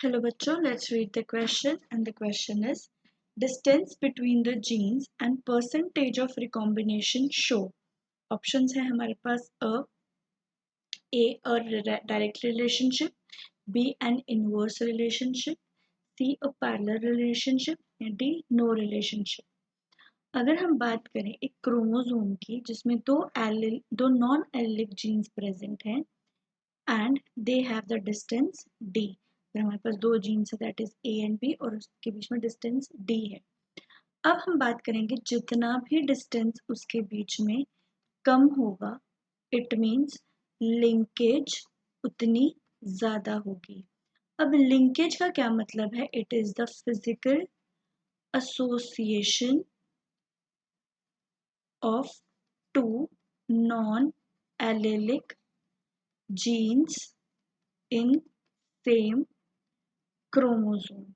Hello बच्चों, let's read the question and the question is distance between the genes and percentage of recombination show. Options है हमारे पास a direct relationship, b an inverse relationship, c a parallel relationship या d no relationship. अगर हम बात करें एक chromosome की जिसमें दो नॉन एलिक जीन्स प्रेजेंट हैं and they have the distance d, फिर हमारे पास दो जीन्स है that is A and B और उसके बीच में डिस्टेंस d है. अब हम बात करेंगे जितना भी डिस्टेंस उसके बीच में कम होगा इट मीन्स लिंकेज उतनी ज्यादा होगी. अब लिंकेज का क्या मतलब है? It is the physical association of two non-allelic genes in same chromosome.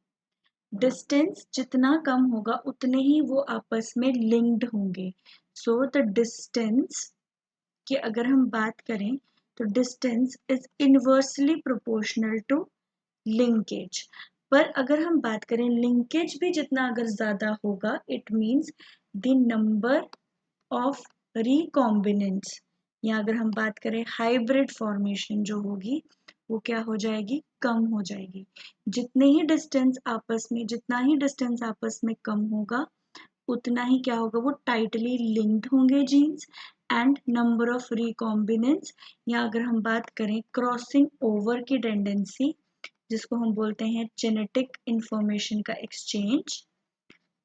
Distance जितना कम होगा उतने ही वो आपस में लिंक्ड होंगे. सो द डिस्टेंस की अगर हम बात करें तो distance is inversely proportional to linkage. पर अगर हम बात करें लिंकेज भी जितना अगर ज्यादा होगा it means the number of recombinants या अगर हम बात करें हाइब्रिड फॉर्मेशन जो होगी वो क्या हो जाएगी? कम हो जाएगी. जितना ही डिस्टेंस आपस में कम होगा उतना ही क्या होगा? वो टाइटली लिंक्ड होंगे genes and number of recombinants या अगर हम बात करें क्रॉसिंग ओवर की टेंडेंसी जिसको हम बोलते हैं जेनेटिक इंफॉर्मेशन का एक्सचेंज,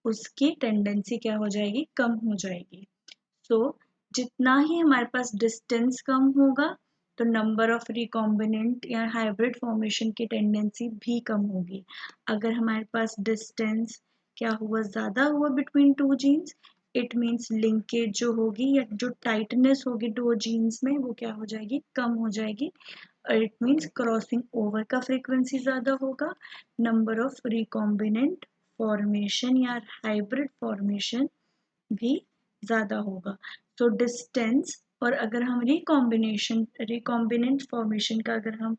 उसकी टेंडेंसी क्या हो जाएगी? कम हो जाएगी. तो जितना ही हमारे पास डिस्टेंस कम होगा तो नंबर ऑफ रिकॉम्बिनेंट या हाइब्रिड फॉर्मेशन की टेंडेंसी भी कम होगी. अगर हमारे पास डिस्टेंस क्या हुआ? ज़्यादा हुआ between two genes it means linkage जो होगी या जो टाइटनेस होगी दो जीन्स में वो क्या हो जाएगी? कम हो जाएगी. और इट मीन्स क्रॉसिंग ओवर का फ्रीक्वेंसी ज़्यादा होगा, नंबर ऑफ रिकॉम्बिनेंट फॉर्मेशन या हाइब्रिड फॉर्मेशन भी ज़्यादा होगा. तो डिस्टेंस और अगर हम रिकॉम्बिनेंट फॉर्मेशन का अगर हम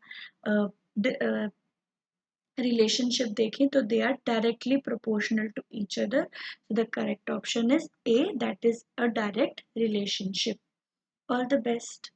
रिलेशनशिप देखें तो they are directly proportional to each other. The correct option is A, that is a direct relationship. All the best.